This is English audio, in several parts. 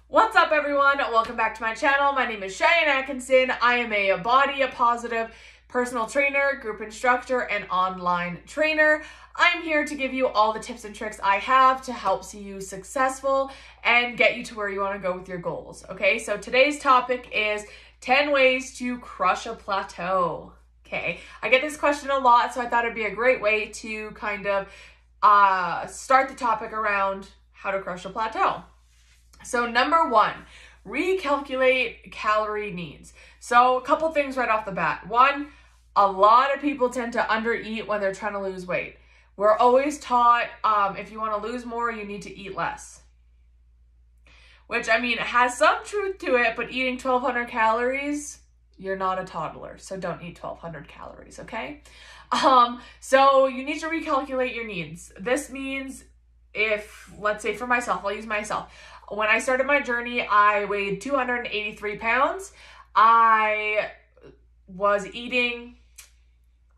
What's up, everyone? Welcome back to my channel. My name is Cheyenne Atkinson. I am a body positive personal trainer, group instructor, and online trainer. I'm here to give you all the tips and tricks I have to help see you successful and get you to where you want to go with your goals. Okay, so today's topic is 10 ways to crush a plateau. Okay, I get this question a lot, so I thought it'd be a great way to kind of start the topic around how to crush a plateau. So number one, recalculate calorie needs. So a couple things right off the bat. One, a lot of people tend to undereat when they're trying to lose weight. We're always taught if you want to lose more, you need to eat less. Which, I mean, has some truth to it, but eating 1,200 calories, you're not a toddler, so don't eat 1,200 calories, okay? So you need to recalculate your needs. This means if, let's say for myself, I'll use myself. When I started my journey, I weighed 283 pounds. I was eating,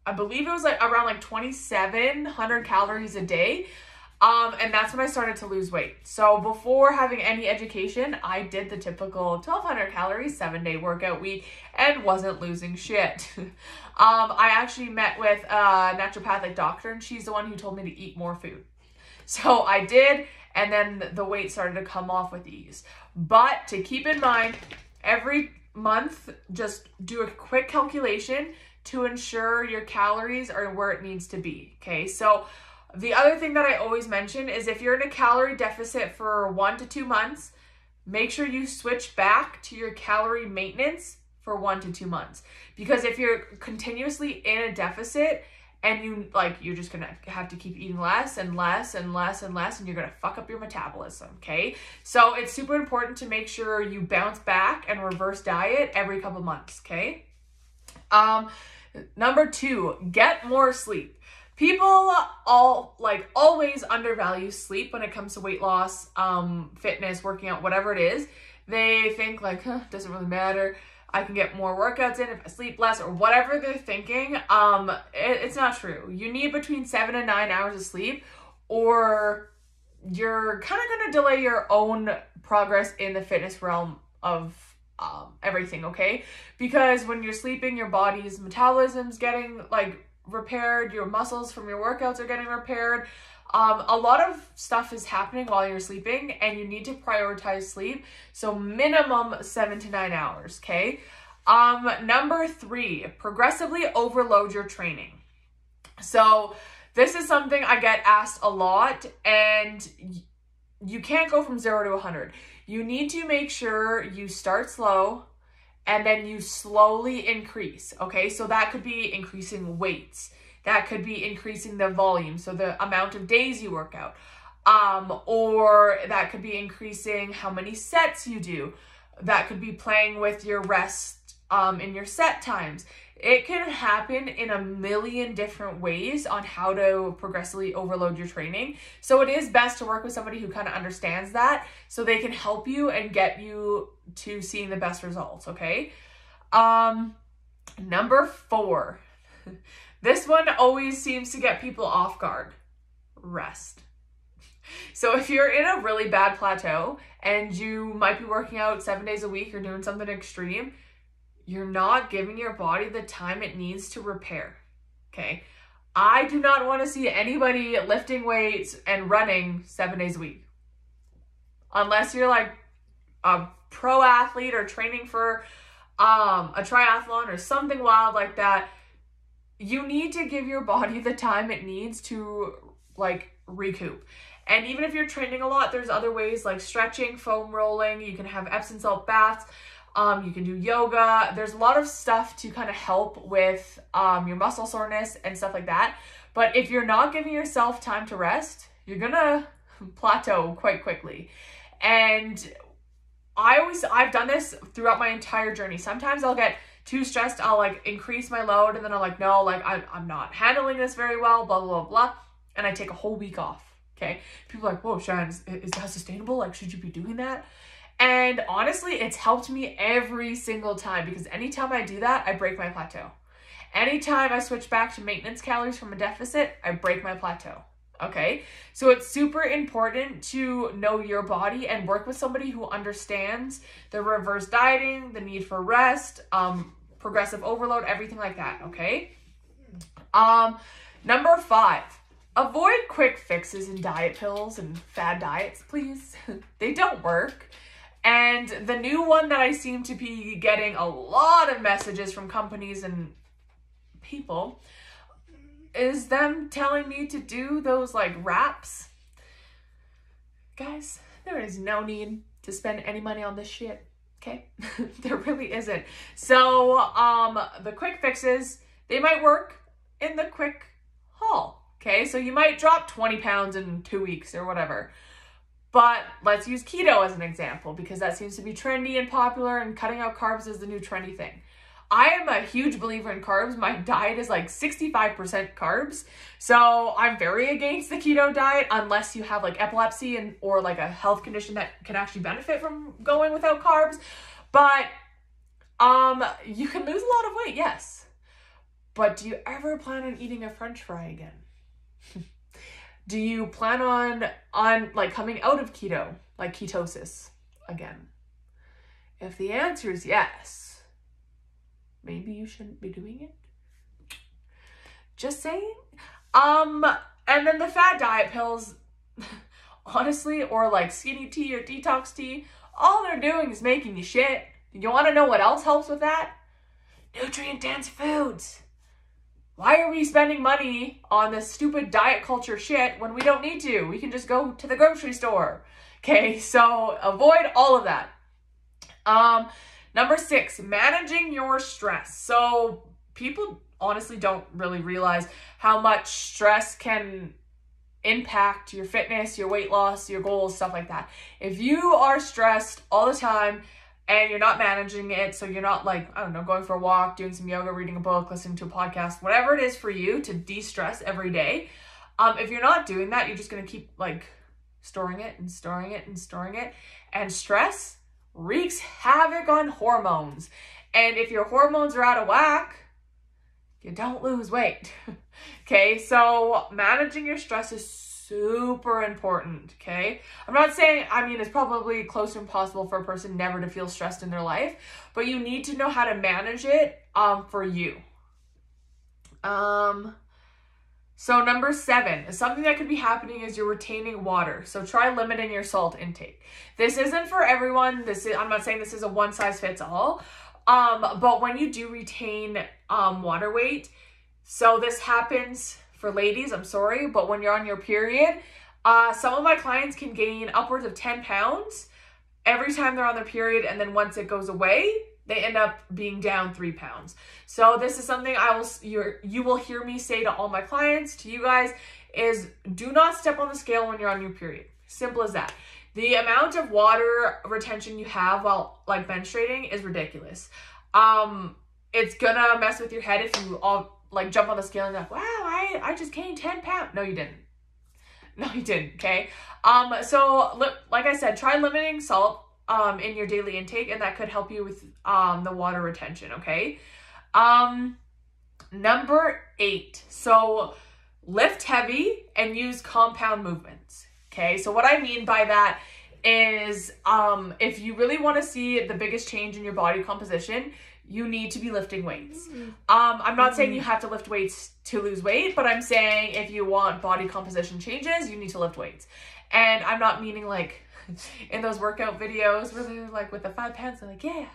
I believe it was like around like 2,700 calories a day. And that's when I started to lose weight. So before having any education, I did the typical 1,200 calories, 7-day workout week, and wasn't losing shit. I actually met with a naturopathic doctor, and she's the one who told me to eat more food. So I did, and then the weight started to come off with ease. But to keep in mind, every month, just do a quick calculation to ensure your calories are where it needs to be, okay? So the other thing that I always mention is if you're in a calorie deficit for 1 to 2 months, make sure you switch back to your calorie maintenance for 1 to 2 months. Because if you're continuously in a deficit, and you're just gonna have to keep eating less and less and less and less, and you're gonna fuck up your metabolism, okay? So it's super important to make sure you bounce back and reverse diet every couple months, okay? Number 2, get more sleep. People always undervalue sleep when it comes to weight loss, fitness, working out, whatever it is. They think like, doesn't really matter. I can get more workouts in if I sleep less, or whatever they're thinking. It's not true. You need between 7 and 9 hours of sleep, or you're kind of going to delay your own progress in the fitness realm of everything, okay? Because when you're sleeping, your body's metabolism's getting repaired, your muscles from your workouts are getting repaired. A lot of stuff is happening while you're sleeping, and you need to prioritize sleep. So minimum 7 to 9 hours, okay? Number 3, progressively overload your training. So this is something I get asked a lot, and you can't go from 0 to 100. You need to make sure you start slow and then you slowly increase, okay? So that could be increasing weights. That could be increasing the volume, so the amount of days you work out. Or that could be increasing how many sets you do. That could be playing with your rest in your set times. It can happen in a million different ways on how to progressively overload your training. So it is best to work with somebody who kind of understands that, so they can help you and get you to seeing the best results, okay? Number 4. This one always seems to get people off guard. Rest. So if you're in a really bad plateau and you might be working out 7 days a week or doing something extreme, you're not giving your body the time it needs to repair, okay? I do not want to see anybody lifting weights and running 7 days a week. Unless you're like a pro athlete or training for a triathlon or something wild like that. You need to give your body the time it needs to recoup. And even if you're training a lot, there's other ways like stretching, foam rolling. You can have Epsom salt baths. You can do yoga. There's a lot of stuff to kind of help with your muscle soreness and stuff like that. But if you're not giving yourself time to rest, you're gonna plateau quite quickly. And I've done this throughout my entire journey. Sometimes I'll get too stressed, I'll increase my load, and then I'm like, no, I'm not handling this very well, blah, blah, blah, blah. And I take a whole week off, okay? People are like, whoa, Cheyenne, is that sustainable? Should you be doing that? And honestly, it's helped me every single time, because anytime I do that, I break my plateau. Anytime I switch back to maintenance calories from a deficit, I break my plateau, Okay, so it's super important to know your body and work with somebody who understands the reverse dieting, the need for rest, progressive overload, everything like that. Okay. Number 5, avoid quick fixes and diet pills and fad diets, please. They don't work. And the new one that I seem to be getting a lot of messages from companies and people is them telling me to do those like wraps. Guys, there is no need to spend any money on this shit, okay? There really isn't. So the quick fixes, they might work in the quick haul, okay? So you might drop 20 pounds in 2 weeks or whatever. But let's use keto as an example because that seems to be trendy and popular, and cutting out carbs is the new trendy thing. I am a huge believer in carbs. My diet is like 65% carbs. So I'm very against the keto diet unless you have like epilepsy or like a health condition that can actually benefit from going without carbs. But you can lose a lot of weight, yes. But do you ever plan on eating a French fry again? Do you plan on like coming out of keto, like ketosis again? If the answer is yes, maybe you shouldn't be doing it. Just saying. And then the fat diet pills, honestly, or like skinny tea or detox tea, all they're doing is making you shit. You want to know what else helps with that? Nutrient-dense foods. Why are we spending money on this stupid diet culture shit when we don't need to? We can just go to the grocery store. Okay, so avoid all of that. Number 6, managing your stress. So people honestly don't really realize how much stress can impact your fitness, your weight loss, your goals, stuff like that. If you are stressed all the time and you're not managing it, so you're not like, I don't know, going for a walk, doing some yoga, reading a book, listening to a podcast, whatever it is for you to de-stress every day, if you're not doing that, you're just going to keep like storing it and storing it and storing it. And stress wreaks havoc on hormones. And if your hormones are out of whack, you don't lose weight. Okay, so managing your stress is super important, okay? I'm not saying, I mean, it's probably close to impossible for a person never to feel stressed in their life, but you need to know how to manage it for you. So number 7, something that could be happening is you're retaining water. So try limiting your salt intake. This isn't for everyone. I'm not saying this is a one size fits all. But when you do retain water weight, so this happens for ladies, I'm sorry, but when you're on your period, some of my clients can gain upwards of 10 pounds every time they're on their period, and then once it goes away, they end up being down 3 pounds. So this is something you will hear me say to all my clients, to you guys, is do not step on the scale when you're on your period. Simple as that. The amount of water retention you have while like menstruating is ridiculous. It's gonna mess with your head if you all like jump on the scale and you're like, wow, I just gained 10 pounds. No, you didn't. No, you didn't, okay? So like I said, try limiting salt in your daily intake, and that could help you with the water retention, okay? Number 8, so lift heavy and use compound movements, okay? So what I mean by that is if you really want to see the biggest change in your body composition, you need to be lifting weights. I'm not saying you have to lift weights to lose weight, but I'm saying if you want body composition changes, you need to lift weights. And I'm not meaning like in those workout videos where they're like with the 5 pounds, they're like, yeah.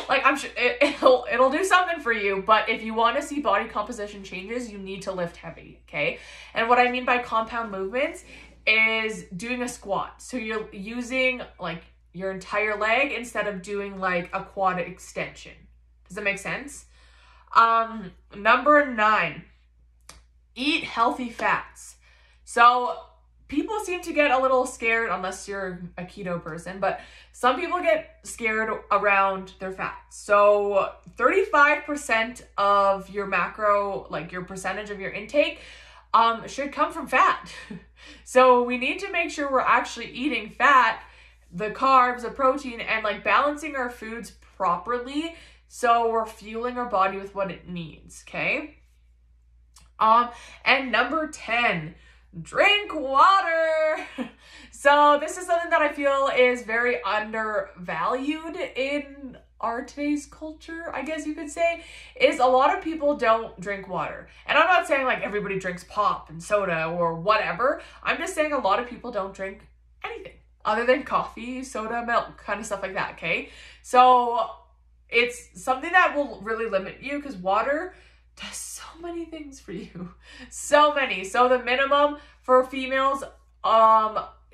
Like I'm sure it'll do something for you, but if you want to see body composition changes, you need to lift heavy, okay? And what I mean by compound movements is doing a squat. So you're using like your entire leg instead of doing like a quad extension. Does that make sense? Number 9, eat healthy fats. So people seem to get a little scared, unless you're a keto person, but some people get scared around their fats. So 35% of your macro, like your percentage of your intake, should come from fat. So we need to make sure we're actually eating fat, the carbs, the protein, and like balancing our foods properly so we're fueling our body with what it needs, okay? And number 10, drink water. So this is something that I feel is very undervalued in our today's culture, I guess you could say, is a lot of people don't drink water. And I'm not saying like everybody drinks pop and soda or whatever. I'm just saying a lot of people don't drink anything other than coffee, soda, milk, kind of stuff like that, okay? So it's something that will really limit you because water does so many things for you. So many. So the minimum for females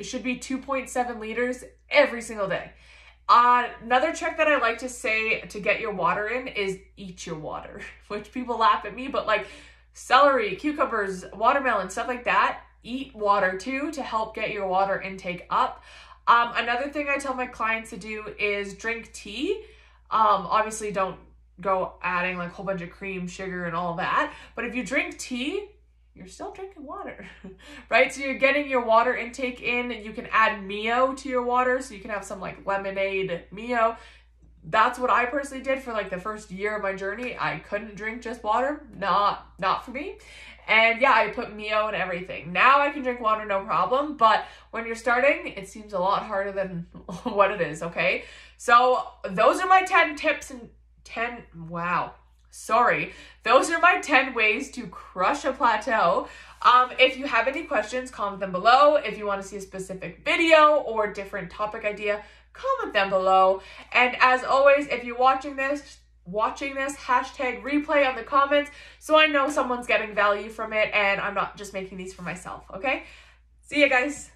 should be 2.7 liters every single day. Another trick that I like to say to get your water in is eat your water, which people laugh at me, but like celery, cucumbers, watermelon, stuff like that, eat water too to help get your water intake up. Another thing I tell my clients to do is drink tea. Obviously don't go adding like a whole bunch of cream, sugar, and all that. But if you drink tea, you're still drinking water, right? So you're getting your water intake in. You can add Mio to your water. So you can have some like lemonade Mio. That's what I personally did for like the first year of my journey. I couldn't drink just water. Not for me. And yeah, I put Mio and everything. Now I can drink water, no problem. But when you're starting, it seems a lot harder than what it is, okay? So those are my 10 tips and those are my 10 ways to crush a plateau. If you have any questions, comment them below. If you want to see a specific video or different topic idea, comment them below. And as always, if you're watching this, hashtag replay on the comments so I know someone's getting value from it and I'm not just making these for myself, okay? See ya, guys.